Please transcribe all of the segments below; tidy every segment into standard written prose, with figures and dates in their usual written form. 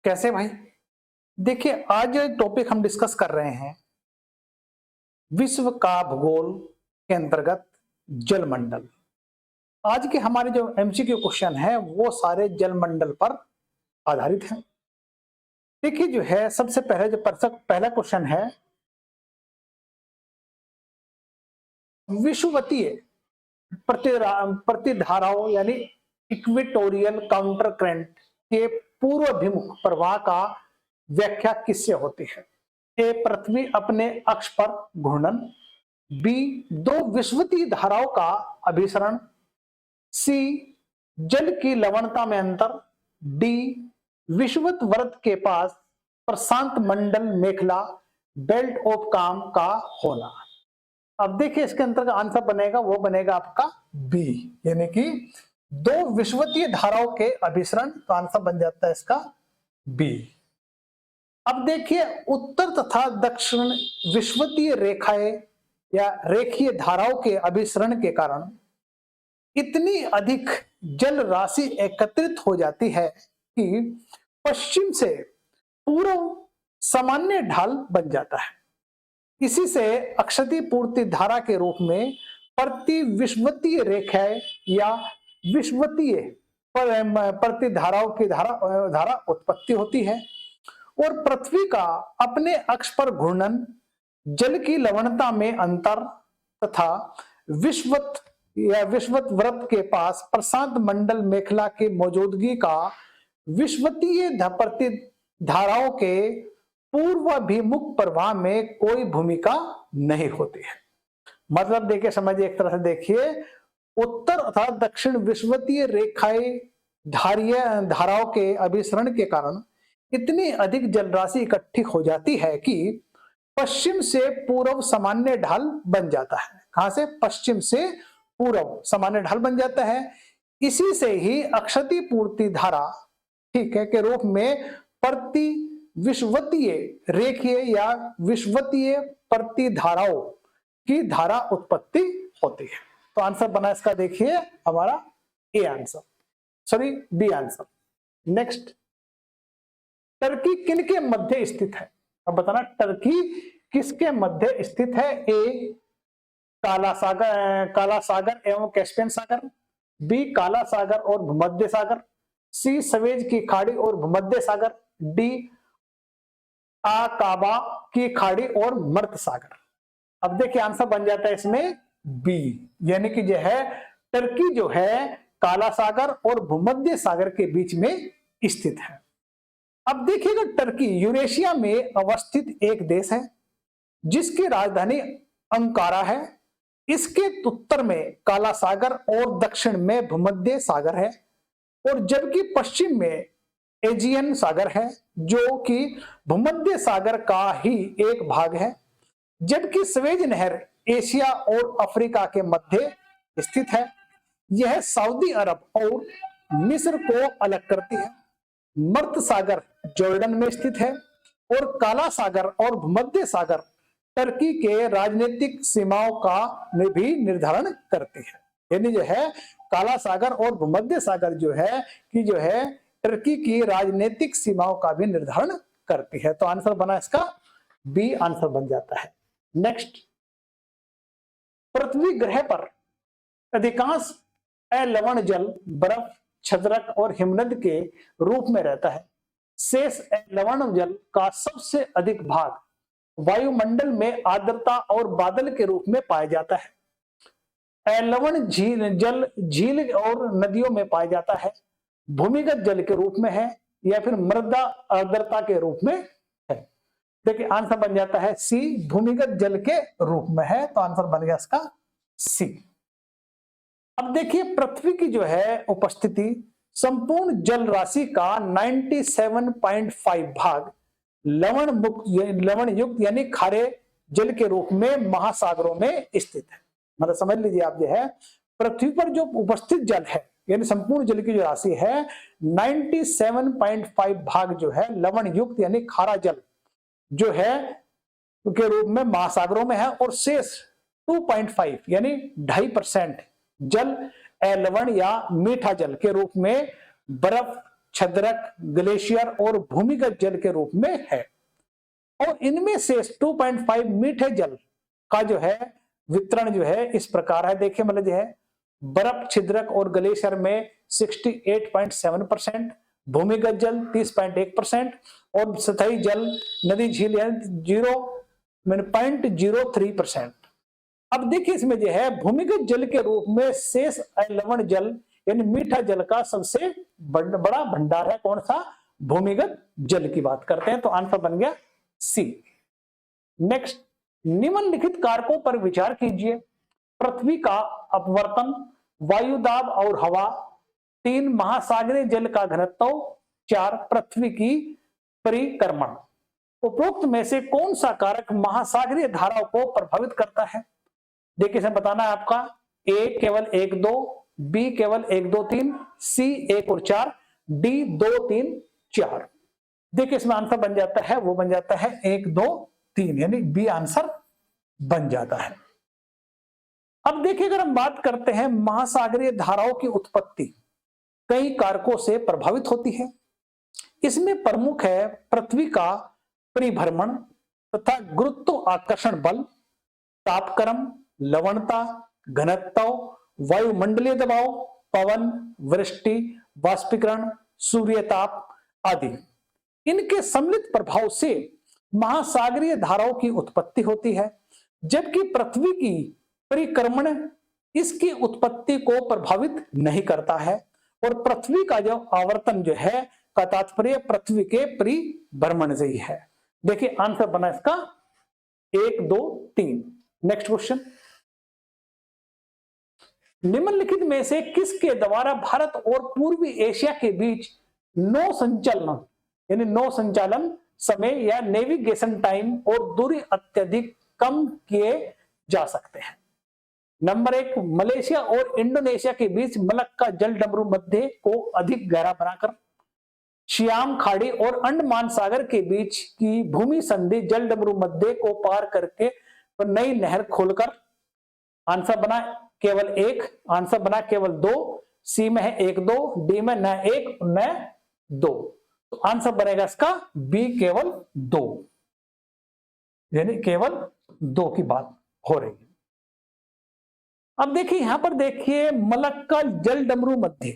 कैसे भाई? देखिए, आज जो टॉपिक हम डिस्कस कर रहे हैं विश्व का भूगोल के अंतर्गत जलमंडल। आज के हमारे जो एमसीक्यू क्वेश्चन है वो सारे जलमंडल पर आधारित हैं। देखिए जो है सबसे पहले जो पहला क्वेश्चन है, विषुवतीय प्रतिधाराओं यानी इक्वेटोरियल काउंटर करंट के पूर्वाभिमुख प्रवाह का व्याख्या किससे होती है? ए, पृथ्वी अपने अक्ष पर घूर्णन, बी, दो विषुवतीय धाराओं का अभिसरण, सी, जल की लवणता में अंतर, डी, विषुवत वृत्त के पास प्रशांत मंडल मेखला बेल्ट ऑफ काम का होना। अब देखिए इसके अंतर्गत आंसर बनेगा, वो बनेगा आपका बी, यानी कि दो विषुवतीय धाराओं के अभिसरण, तो आंसर बन जाता है इसका बी। अब देखिए उत्तर तथा दक्षिण विषुवतीय रेखाएं या रेखीय धाराओं के अभिसरण के कारण इतनी अधिक जल राशि एकत्रित हो जाती है कि पश्चिम से पूर्व सामान्य ढाल बन जाता है। इसी से अक्षति पूर्ति धारा के रूप में प्रति विषुवतीय रेखाएं या विषुवतीय प्रतिधाराओं की धारा उत्पत्ति होती है और पृथ्वी का अपने अक्ष पर घूर्णन, जल की लवणता में अंतर तथा विषुवत वृत्त के पास प्रशांत मंडल मेखला की मौजूदगी का विषुवतीय प्रतिधाराओं के पूर्वाभिमुख प्रवाह में कोई भूमिका नहीं होती है। मतलब देखिए समझिए, एक तरह से देखिए उत्तर तथा दक्षिण विषुवतीय रेखाएं धाराओं के अभिसरण के कारण इतनी अधिक जल राशि इकट्ठी हो जाती है कि पश्चिम से पूर्व सामान्य ढाल बन जाता है। कहां से? पश्चिम से पूर्व सामान्य ढाल बन जाता है। इसी से ही अक्षति पूर्ति धारा, ठीक है, के रूप में प्रति विषुवतीय रेखीय या विषुवतीय प्रतिधाराओं की धारा उत्पत्ति होती है। तो आंसर बना इसका देखिए हमारा A answer, sorry B answer. Next, Turkey किनके मध्य स्थित है? अब बताना टर्की किसके मध्य स्थित है? ए, काला सागर एवं कैस्पियन सागर, बी, काला सागर और भूमध्य सागर, सी, सवेज की खाड़ी और भूमध्य सागर, डी, आकाबा की खाड़ी और मर्त सागर। अब देखिए आंसर बन जाता है इसमें बी, यानी कि जो है टर्की जो है काला सागर और भूमध्य सागर के बीच में स्थित है। अब देखिएगा टर्की यूरेशिया में अवस्थित एक देश है जिसकी राजधानी अंकारा है। इसके उत्तर में काला सागर और दक्षिण में भूमध्य सागर है और जबकि पश्चिम में एजियन सागर है जो कि भूमध्य सागर का ही एक भाग है। जबकि स्वेज नहर एशिया और अफ्रीका के मध्य स्थित है। यह सऊदी अरब और मिस्र को अलग करती है। मर्त सागर जॉर्डन में स्थित है और काला सागर और भूमध्य सागर टर्की के राजनीतिक सीमाओं का भी निर्धारण करती है। यानी जो है काला सागर और भूमध्य सागर जो है टर्की की राजनीतिक सीमाओं का भी निर्धारण करती है। तो आंसर बना इसका बी, आंसर बन जाता है। नेक्स्ट, पृथ्वी ग्रह पर अधिकांश अलवण जल बर्फ, छद्रक और हिमनद के रूप में रहता है। शेष लवण जल का सबसे अधिक भाग वायुमंडल में आर्द्रता और बादल के रूप में पाया जाता है। लवण जल झील और नदियों में पाया जाता है, भूमिगत जल के रूप में है या फिर मृदा आर्द्रता के रूप में है। देखिए आंसर बन जाता है सी, भूमिगत जल के रूप में है। तो आंसर बन गया इसका सी। अब देखिए पृथ्वी की जो है उपस्थिति संपूर्ण जल राशि का 97.5 भाग लवण युक्त यानी खारे जल के रूप में महासागरों में स्थित है। मतलब समझ लीजिए आप जो है पृथ्वी पर जो उपस्थित जल है यानी संपूर्ण जल की जो राशि है 97.5 भाग जो है लवण युक्त यानी खारा जल जो है के रूप में महासागरों में है और शेष 2.5 यानी 2.5% जल लवण या मीठा जल के रूप में बर्फ, छद्रक, ग्लेशियर और भूमिगत जल के रूप में है। और इनमें से 2.5 मीठे जल का जो है वितरण जो है इस प्रकार है। देखिए मतलब जो है बर्फ, छिद्रक और ग्लेशियर में 68.7%, भूमिगत जल 30.1% और सतही जल, नदी, झील 0.03%। अब देखिए इसमें जो है भूमिगत जल के रूप में शेष लवण जल यानी मीठा जल का सबसे बड़ा भंडार है। कौन सा? भूमिगत जल की बात करते हैं, तो आंसर बन गया सी। नेक्स्ट, निम्नलिखित कारकों पर विचार कीजिए। पृथ्वी का अपवर्तन, वायुदाब और हवा, 3 महासागरीय जल का घनत्व, 4 पृथ्वी की परिक्रमण। उपरोक्त में से कौन सा कारक महासागरीय धाराओं को प्रभावित करता है? देखिए इसे बताना है आपका। ए केवल 1 2, बी केवल 1 2 3, सी 1 और 4, डी 2 3 4। देखिए इसमें आंसर बन जाता है, वो बन जाता है 1 2 3, यानी बी आंसर बन जाता है। अब देखिए अगर हम बात करते हैं महासागरीय धाराओं की उत्पत्ति कई कारकों से प्रभावित होती है। इसमें प्रमुख है पृथ्वी का परिभ्रमण तथा गुरुत्वाकर्षण बल, तापक्रम, लवणता, घनत्व, वायुमंडलीय दबाव, पवन, वृष्टि, वाष्पीकरण, सूर्यताप आदि। इनके सम्मिलित प्रभाव से महासागरीय धाराओं की उत्पत्ति होती है, जबकि पृथ्वी की परिक्रमण इसकी उत्पत्ति को प्रभावित नहीं करता है। और पृथ्वी का जो आवर्तन जो है का तात्पर्य पृथ्वी के परिभ्रमण से ही है। देखिए आंसर बना इसका 1 2 3। नेक्स्ट क्वेश्चन, निम्नलिखित में से किसके द्वारा भारत और पूर्वी एशिया के बीच नौ संचालन समय या नेविगेशन टाइम और दूरी अत्यधिक कम किए जा सकते हैं? नंबर 1, मलेशिया और इंडोनेशिया के बीच मलक्का जलडमरू मध्य को अधिक गहरा बनाकर, सियाम खाड़ी और अंडमान सागर के बीच की भूमि संधि जलडमरू मध्य को पार करके और नई नहर खोलकर। आंसर बना केवल 1, आंसर बना केवल 2, सी में है 1 2, डी में न 1 न 2, तो आंसर बनेगा इसका बी केवल 2, यानी केवल 2 की बात हो रही है। अब देखिए यहां पर देखिए मलक्का जलडमरू मध्य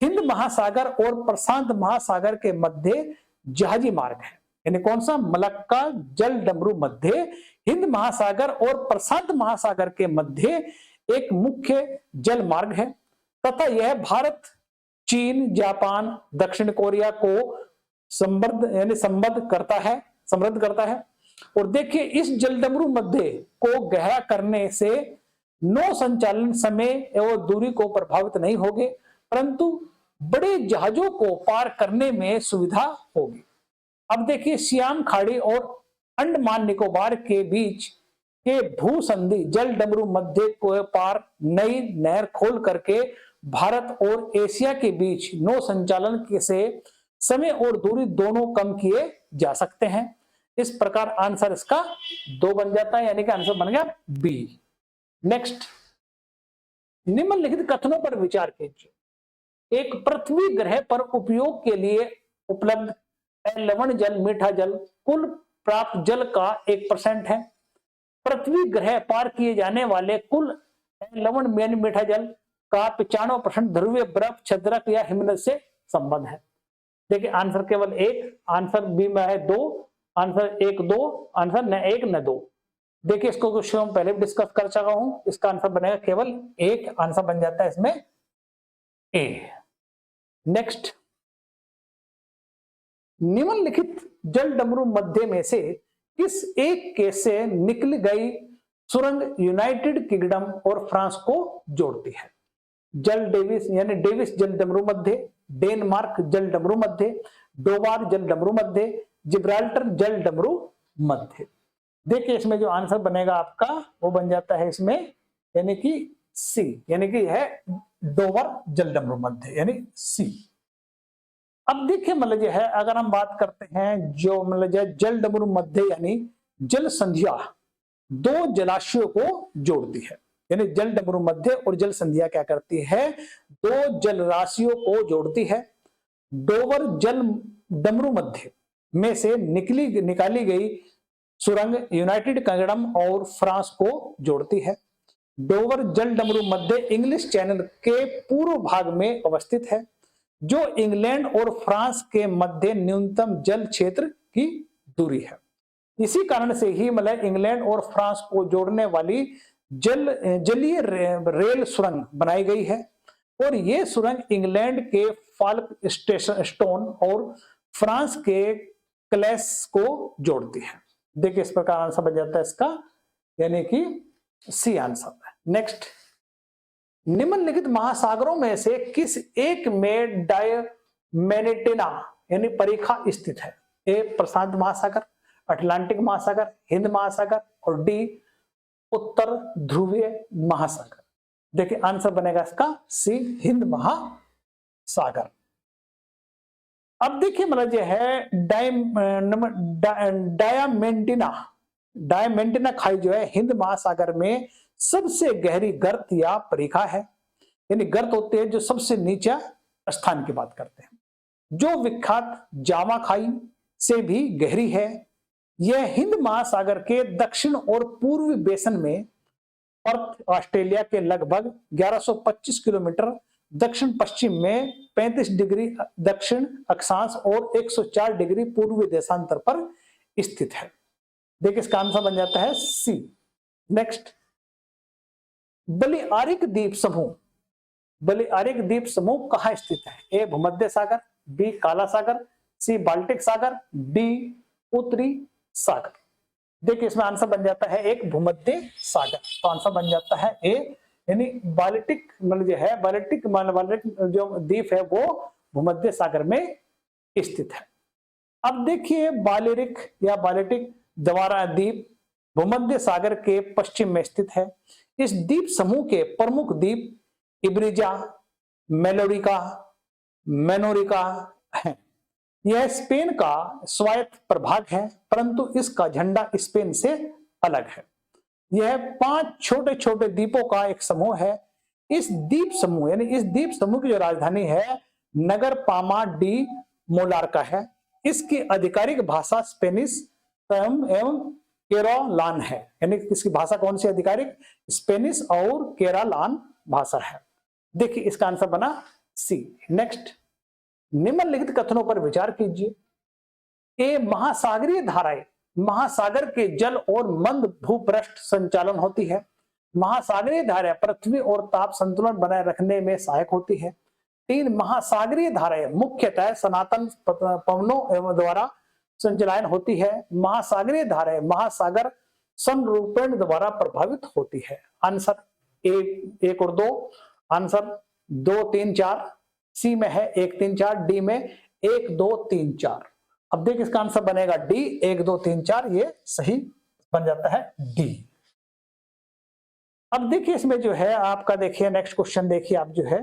हिंद महासागर और प्रशांत महासागर के मध्य जहाजी मार्ग है। यानी कौन सा? मलक्का जलडमरू मध्य हिंद महासागर और प्रशांत महासागर के मध्य एक मुख्य जल मार्ग है तथा यह भारत, चीन, जापान, दक्षिण कोरिया को समृद्ध करता है। और देखिए इस जलडमरू मध्य को गहरा करने से नौ संचालन समय एवं दूरी को प्रभावित नहीं होगे, परंतु बड़े जहाजों को पार करने में सुविधा होगी। अब देखिए सियाम खाड़ी और अंडमान निकोबार के बीच के भूसंधि जलडमरू मध्य को पार नई नहर खोल करके भारत और एशिया के बीच नौ संचालन से समय और दूरी दोनों कम किए जा सकते हैं। इस प्रकार आंसर इसका 2 बन जाता है, यानी कि आंसर बन गया बी। नेक्स्ट, निम्नलिखित कथनों पर विचार कीजिए। एक पृथ्वी ग्रह पर उपयोग के लिए उपलब्ध लवण जल, मीठा जल कुल प्राप्त जल का 1% है। पृथ्वी ग्रह पार किए जाने वाले कुल लवण मीठा जल का 95% ध्रुवीय बर्फ, छद्रक या हिमनद से संबंध है। देखिए आंसर केवल 1, आंसर बी में है 2, आंसर 1 2, आंसर न 1 न 2। देखिए इसको क्वेश्चन हम पहले भी डिस्कस कर चुका हूं, इसका आंसर बनेगा केवल 1, आंसर बन जाता है इसमें ए। नेक्स्ट, निम्नलिखित जलडमरू मध्य में से किस एक केस से निकल गई सुरंग यूनाइटेड किंगडम और फ्रांस को जोड़ती है? जल डेविस यानी डेविस जलडमरू मध्य, डेनमार्क जलडमरू मध्य, डोबार जलडमरू मध्य, जिब्राल्टर जलडमरू मध्य। देखिए इसमें जो आंसर बनेगा आपका वो बन जाता है इसमें यानी कि सी, यानी कि है डोबर जलडमरू मध्य, यानी सी। अब देखिए मतलब है अगर हम बात करते हैं जो मतलब जलडमरू मध्य यानी जल संध्या 2 जलाशयों को जोड़ती है। यानी जलडमरू मध्य और जल संध्या क्या करती है? 2 जल राशियों को जोड़ती है। डोवर जल डमरू मध्य में से निकाली गई सुरंग यूनाइटेड किंगडम और फ्रांस को जोड़ती है। डोवर जल डमरू मध्य इंग्लिश चैनल के पूर्व भाग में अवस्थित है, जो इंग्लैंड और फ्रांस के मध्य न्यूनतम जल क्षेत्र की दूरी है। इसी कारण से ही मतलब इंग्लैंड और फ्रांस को जोड़ने वाली जलीय रेल सुरंग बनाई गई है, और ये सुरंग इंग्लैंड के फाल्क स्टोन और फ्रांस के क्लैस को जोड़ती है। देखिए इस प्रकार आंसर बन जाता है इसका, यानी कि सी आंसर है। नेक्स्ट, निम्नलिखित महासागरों में से किस एक में डायमेंटिना यानी परिखा स्थित है? ए प्रशांत महासागर, अटलांटिक महासागर, हिंद महासागर, और डी उत्तर ध्रुवीय महासागर। देखिए आंसर बनेगा इसका सी हिंद महासागर। अब देखिए मतलब जो है डायमेंटिना खाई जो है हिंद महासागर में सबसे गहरी गर्त या परिखा है, यानी गर्त होते हैं जो सबसे नीचा स्थान की बात करते हैं, जो विख्यात जावा खाई से भी गहरी है। यह हिंद महासागर के दक्षिण और पूर्वी बेसन में पर्थ ऑस्ट्रेलिया के लगभग 1125 किलोमीटर दक्षिण पश्चिम में 35 डिग्री दक्षिण अक्षांश और 104 डिग्री पूर्वी देशांतर पर स्थित है। देखिए इसका आंसर बन जाता है सी। नेक्स्ट, बलियारिक द्वीप समूह, बलियारिक द्वीप समूह कहां स्थित है? ए भूमध्य सागर, बी काला सागर, सी बाल्टिक सागर, डी उत्तरी सागर। देखिए इसमें आंसर बन जाता है एक भूमध्य सागर, तो आंसर बन जाता है ए, यानी बाल्टिक मतलब जो है बाल्टिक जो द्वीप है वो भूमध्य सागर में स्थित है। अब देखिए बालेरिक या बाल्टिक द्वारा द्वीप भूमध्य सागर के पश्चिम में स्थित है। इस द्वीप समूह के प्रमुख द्वीप इब्रिजा, मेलोरिका, मेनोरिका है। यह स्पेन का स्वायत्त प्रभाग है, परंतु इसका झंडा स्पेन से अलग है। यह 5 छोटे छोटे द्वीपों का एक समूह है। इस द्वीप समूह यानी इस द्वीप समूह की जो राजधानी है नगर पामा डी मोलार्का है। इसकी आधिकारिक भाषा स्पेनिश एवं केरोलान है, यानी इसकी भाषा कौन सी आधिकारिक? स्पेनिश और केरालान भाषा है। देखिए इसका आंसर बना सी। नेक्स्ट, निम्नलिखित कथनों पर विचार कीजिए। ए महासागरीय धाराएं महासागर के जल और मंद भूपृष्ठ संचालन होती है। महासागरीय धाराएं पृथ्वी और ताप संतुलन बनाए रखने में सहायक होती है। 3 महासागरीय धाराएं मुख्यतः सनातन पवनों एवं द्वारा संचालन होती है। महासागरीय धाराएं महासागर संरूपण द्वारा प्रभावित होती है। आंसर ए 1 और 2, आंसर 2 3 4, सी में है 1 3 4, डी में 1 2 3 4। अब देखिए इसका आंसर बनेगा डी 1 2 3 4, ये सही बन जाता है डी। अब देखिए इसमें जो है आपका देखिए नेक्स्ट क्वेश्चन देखिए आप जो है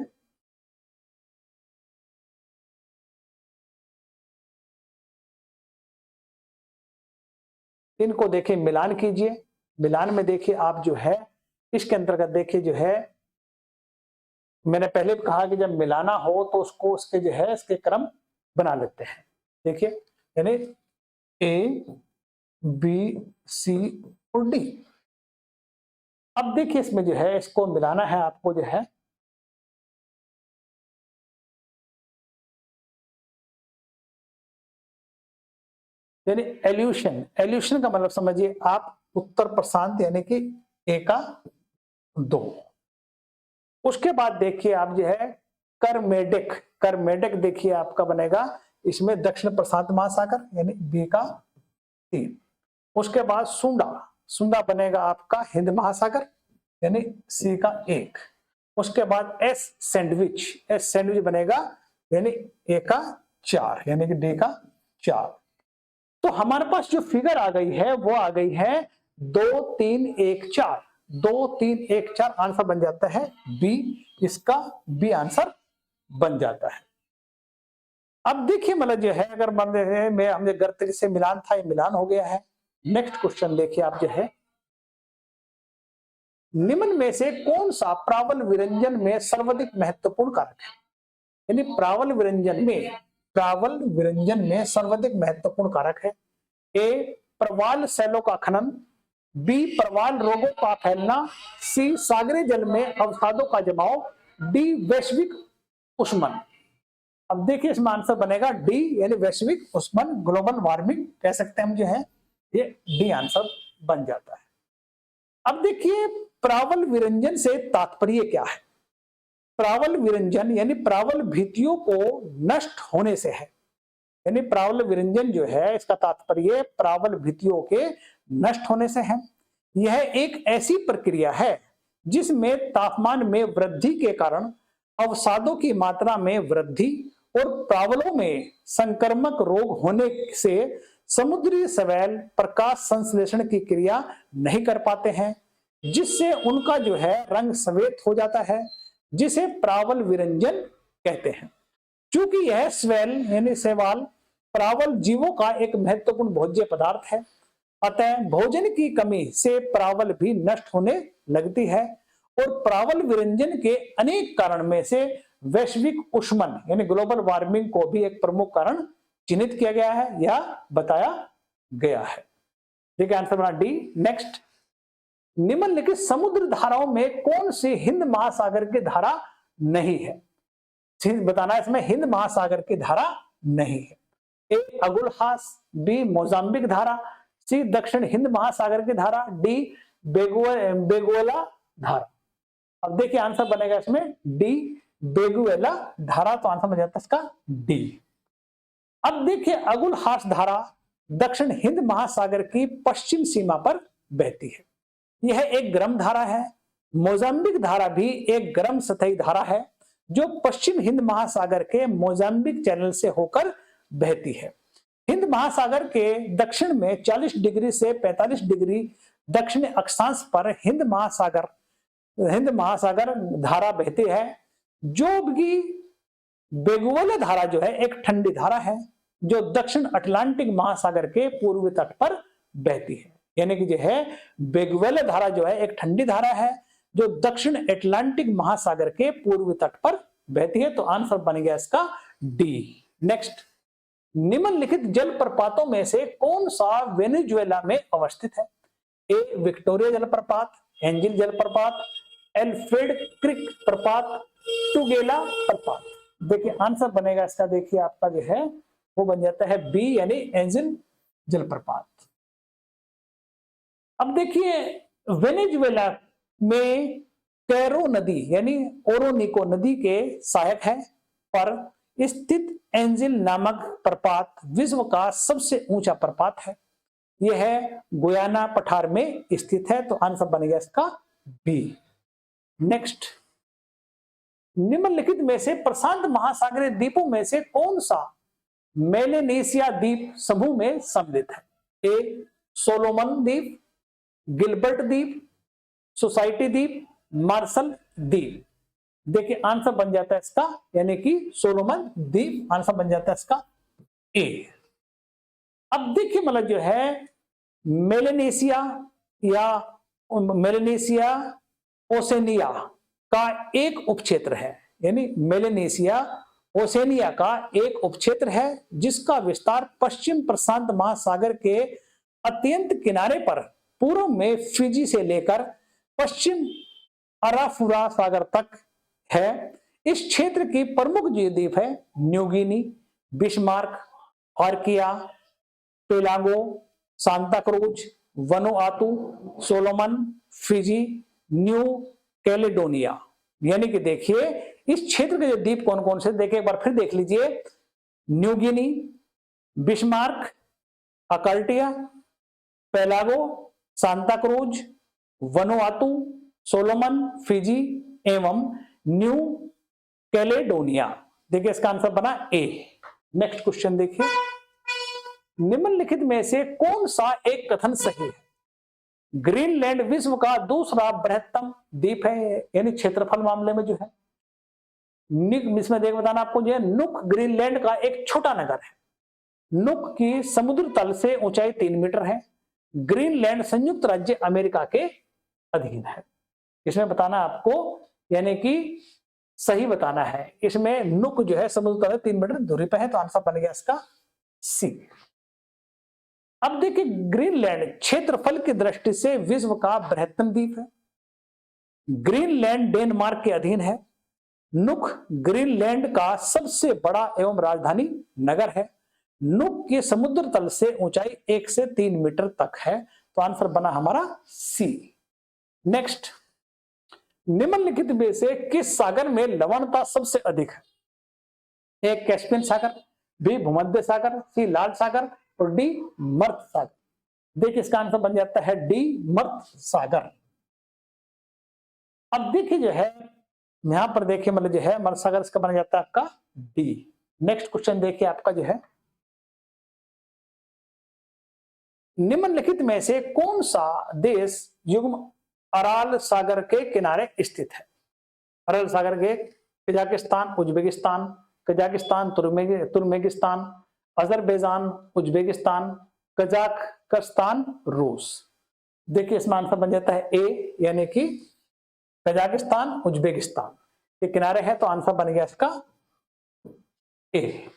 इनको देखिए मिलान कीजिए। मिलान में देखिए आप जो है इसके अंतर्गत देखिए जो है मैंने पहले भी कहा कि जब मिलाना हो तो उसको उसके जो है इसके क्रम बना लेते हैं। देखिए यानी ए बी सी और डी। अब देखिए इसमें जो है इसको मिलाना है आपको जो है यानी एल्यूशन। एल्यूशन का मतलब समझिए आप उत्तर प्रशांत यानी कि ए का 2। उसके बाद देखिए आप जो है करमेडिक। करमेडिक देखिए आपका बनेगा इसमें दक्षिण प्रशांत महासागर यानी बी का 3। उसके बाद सुंडा। सुंडा बनेगा आपका हिंद महासागर यानी सी का 1। उसके बाद एस सैंडविच। एस सैंडविच बनेगा यानी ए का 4 यानी कि डी का 4। तो हमारे पास जो फिगर आ गई है वो आ गई है 2 3 1 4। 2 3 1 4 आंसर बन जाता है बी। इसका बी आंसर बन जाता है। अब देखिए मतलब जो है अगर मान में हमने गर्त से मिलान था, ये मिलान हो गया है। नेक्स्ट क्वेश्चन देखिए आप जो है निम्न में से कौन सा प्रावल विरंजन में सर्वाधिक महत्वपूर्ण कारक है? यानी प्रावल विरंजन में प्रावल विरंजन में सर्वाधिक महत्वपूर्ण कारक है? ए प्रवाल शैलों का खनन, बी प्रवाल रोगों का फैलना, सी सागरीय जल में अवसादों का जमाव, डी वैश्विक उष्मन। अब देखिए इसमें आंसर बनेगा डी, यानी वैश्विक उष्मन, ग्लोबल वार्मिंग कह सकते हैं हम जो है, ये डी आंसर बन जाता है। अब देखिए प्रावल विरंजन से तात्पर्य क्या है? प्रावल विरंजन यानी प्रावल भित्तियों को नष्ट होने से है, यानी प्रावल विरंजन जो है इसका तात्पर्य प्रावल भित्तियों के नष्ट होने से है। यह एक ऐसी प्रक्रिया है जिसमें तापमान में वृद्धि के कारण अवसादों की मात्रा में वृद्धि और प्रावलों में संक्रमक रोग होने से समुद्री शैवाल प्रकाश संश्लेषण की क्रिया नहीं कर पाते हैं, जिससे उनका जो है रंग श्वेत हो जाता है, जिसे प्रावल विरंजन कहते हैं। चूंकि यह शैवाल यानी शैवाल प्रावल जीवों का एक महत्वपूर्ण भोज्य पदार्थ है, अतः भोजन की कमी से प्रावल भी नष्ट होने लगती है और प्रावल विरंजन के अनेक कारण में से वैश्विक उष्मन यानी ग्लोबल वार्मिंग को भी एक प्रमुख कारण चिन्हित किया गया है या बताया गया है। देखिए आंसर बना डी। नेक्स्ट, निम्नलिखित समुद्र धाराओं में कौन सी हिंद महासागर की धारा नहीं है? बताना है इसमें हिंद महासागर की धारा नहीं है। ए अगुलहास, बी मोजाम्बिक धारा, सी दक्षिण हिंद महासागर की धारा, डी बेगुएला धारा। अब देखिए आंसर बनेगा इसमें डी बेगुएला धारा, तो आंसर बन जाता है इसका डी। अब देखिए अगुलहास धारा दक्षिण हिंद महासागर की पश्चिम सीमा पर बहती है, यह एक गर्म धारा है। मोजाम्बिक धारा भी एक गर्म सतही धारा है जो पश्चिम हिंद महासागर के मोजाम्बिक चैनल से होकर बहती है। हिंद महासागर के दक्षिण में 40 डिग्री से 45 डिग्री दक्षिण अक्षांश पर हिंद महासागर धारा बहती है, जो कि बेगुएला धारा जो है एक ठंडी धारा है जो दक्षिण अटलांटिक महासागर के पूर्वी तट पर बहती है। यानी कि जो है बेगुएला धारा जो है एक ठंडी धारा है जो दक्षिण अटलांटिक महासागर के पूर्वी तट पर बहती है, तो आंसर बन गया इसका डी। नेक्स्ट, निम्नलिखित जलप्रपातों में से कौन सा वेनेजुएला में अवस्थित है? ए विक्टोरिया जलप्रपात, एंजिल जलप्रपात, एल्फ्रेड क्रिक प्रपात, टुगेला प्रपात। देखिए आंसर बनेगा इसका, देखिए आपका जो है वो बन जाता है बी, यानी एंजिल जलप्रपात। अब देखिए वेनेजुएला में कैरो नदी यानी ओरोनिको नदी के सहायक है पर स्थित एंजिल नामक प्रपात विश्व का सबसे ऊंचा प्रपात है। यह गुयाना पठार में स्थित है, तो आंसर बनेगा इसका बी। नेक्स्ट, निम्नलिखित में से प्रशांत महासागरीय द्वीपों में से कौन सा मेलेनेशिया द्वीप समूह में सम्मिलित है? ए सोलोमन द्वीप, गिलबर्ट द्वीप, सोसाइटी द्वीप, मार्शल द्वीप। देखिए आंसर बन जाता है इसका, यानी कि सोलोमन द्वीप आंसर बन जाता है इसका ए। अब देखिए मतलब जो है मेलेनेशिया ओसेनिया का एक उपक्षेत्र है, यानी मेलेनेशिया ओसेनिया का एक उपक्षेत्र है जिसका विस्तार पश्चिम प्रशांत महासागर के अत्यंत किनारे पर पूर्व में फिजी से लेकर पश्चिम अराफुरा सागर तक है। इस क्षेत्र की प्रमुख द्वीप है New Guinea, Bismarck, archipelago, Santa Cruz, Vanuatu, Solomon, Fiji, New Caledonia. यानी कि देखिए इस क्षेत्र के जो द्वीप कौन कौन से, देखिए एक बार फिर देख लीजिए, New Guinea, Bismarck, archipelago, Santa Cruz, Vanuatu, Solomon, Fiji एवं न्यू कैलेडोनिया। देखिए इसका आंसर बना ए। नेक्स्ट क्वेश्चन देखिए, निम्नलिखित में से कौन सा एक कथन सही है? ग्रीनलैंड विश्व का दूसरा बृहत्तम द्वीप है, यानी क्षेत्रफल मामले में जो है। इसमें देख बताना आपको जो है, नुक ग्रीनलैंड का एक छोटा नगर है। नुक की समुद्र तल से ऊंचाई 3 मीटर है। ग्रीनलैंड संयुक्त राज्य अमेरिका के अधीन है। इसमें बताना आपको, यानी कि सही बताना है। इसमें नुक जो है समुद्र तल से 3 मीटर दूरी पे है, तो आंसर बन गया इसका सी। अब देखिए ग्रीनलैंड क्षेत्रफल की दृष्टि से विश्व का बृहत्तम द्वीप है। ग्रीनलैंड डेनमार्क के अधीन है। नुक ग्रीनलैंड का सबसे बड़ा एवं राजधानी नगर है। नुक की समुद्र तल से ऊंचाई 1 से 3 मीटर तक है, तो आंसर बना हमारा सी। नेक्स्ट, निम्नलिखित में से किस सागर में लवणता सबसे अधिक है? ए कैस्पियन सागर, बी भूमध्य सागर, सी लाल सागर और डी मर्त सागर। देखिए इसका आंसर बन जाता है डी मर्त सागर। अब देखिए जो है यहां पर देखिए मतलब जो है मर्त सागर इसका बन जाता है आपका डी। नेक्स्ट क्वेश्चन देखिए आपका जो है, निम्नलिखित में से कौन सा देश युग्म अराल सागर के किनारे स्थित है? अराल सागर के Kazakhstan, Uzbekistan, Kazakhstan, Turkmenistan, Azerbaijan, Uzbekistan, Kazakhstan, रूस। देखिए इसमें आंसर बन जाता है ए, यानी कि कजाकिस्तान उज्बेकिस्तान के किनारे है, तो आंसर बन गया इसका ए।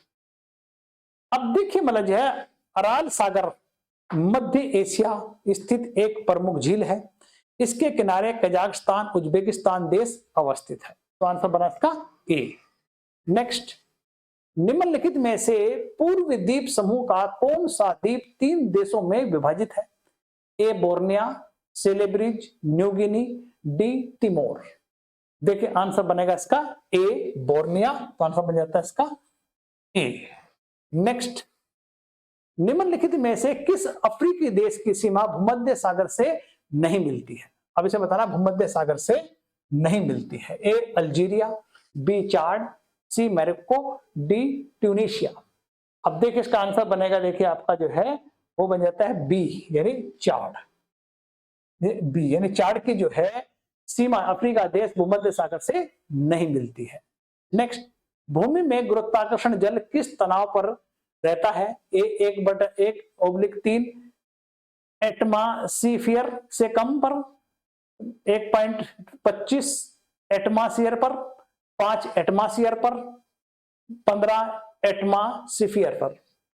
अब देखिए मतलब जो है अराल सागर मध्य एशिया स्थित एक प्रमुख झील है। इसके किनारे कजाकिस्तान उज्बेकिस्तान देश अवस्थित है, तो आंसर बना इसका ए। नेक्स्ट, निम्नलिखित में से पूर्व द्वीप समूह का कौन सा द्वीप 3 देशों में विभाजित है? A Borneo, Celebes, New Guinea, D Timor. देखिए आंसर बनेगा इसका ए बोर्निया, तो आंसर बन जाता है इसका ए। नेक्स्ट, निम्नलिखित में से किस अफ्रीकी देश की सीमा भूमध्य सागर से नहीं मिलती है? अब इसे बताना भूमध्य सागर से नहीं मिलती है। ए अल्जीरिया, बी चाड, सी मोरक्को, डी ट्यूनीशिया। अब देखिए इसका आंसर बनेगा देखिए आपका जो है वो बन जाता है बी, यानी चाड। बी यानी चाड की जो है सीमा अफ्रीका देश भूमध्य सागर से नहीं मिलती है। नेक्स्ट, भूमि में गुरुत्वाकर्षण जल किस तनाव पर रहता है? ए 1/1/3 एटमॉस्फेयर से कम पर, 1.25 एटमॉस्फेयर पर, 5 एटमॉस्फेयर पर, 15 एटमॉस्फेयर पर।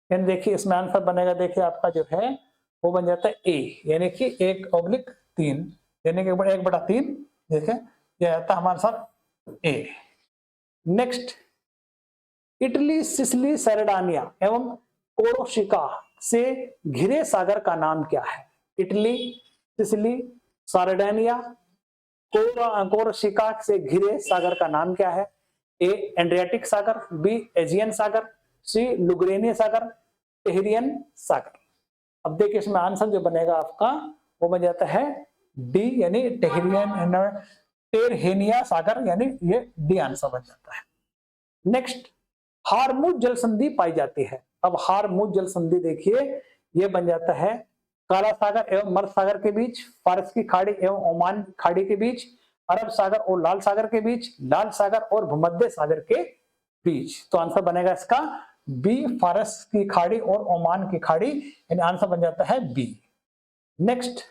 यानी देखिए इसमें आंसर बनेगा देखिए आपका जो है वो बन जाता है ए, यानी कि 1/3 यानी कि 1/3 देखिए यह आता है हमारे साथ ए। नेक्स्ट, इटली, सिसिली, सरडानिया एवं कोर्सिका से घिरे सागर का नाम क्या है? इटली, सिसिली, सार्डिनिया, कोर्सिका से घिरे सागर का नाम क्या है? ए एड्रियाटिक सागर, बी एजियन सागर, सी लुग्रेनिया सागर, टेहरियन सागर। अब देखिए इसमें आंसर जो बनेगा आपका वो बन जाता है डी, यानी टेरहेनिया सागर, यानी ये डी आंसर बन जाता है। नेक्स्ट, हारमुज जल संधि पाई जाती है। अब हारमुज जल संधि देखिए ये बन जाता है काला सागर एवं मर्द सागर के बीच, फारस की खाड़ी एवं ओमान खाड़ी के बीच, अरब सागर और लाल सागर के बीच, लाल सागर और भूमध्य सागर के बीच। तो आंसर बनेगा इसका बी, फारस की खाड़ी और ओमान की खाड़ी, यानी आंसर बन जाता है बी। नेक्स्ट,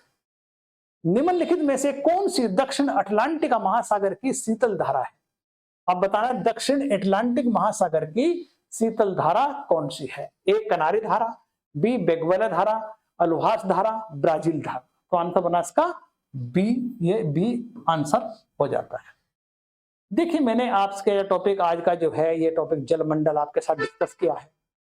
निम्नलिखित में से कौन सी दक्षिण अटलांटिक महासागर की शीतल धारा है? अब बताना दक्षिण अटलांटिक महासागर की शीतल धारा कौन सी है? ए कनारी धारा, बी बेगवेला धारा, अल्हास धारा, ब्राजील धारा। तो आंसर बना इसका बी, ये बी आंसर हो जाता है। देखिए मैंने आपके टॉपिक आज का जो है ये टॉपिक जलमंडल आपके साथ डिस्कस किया है।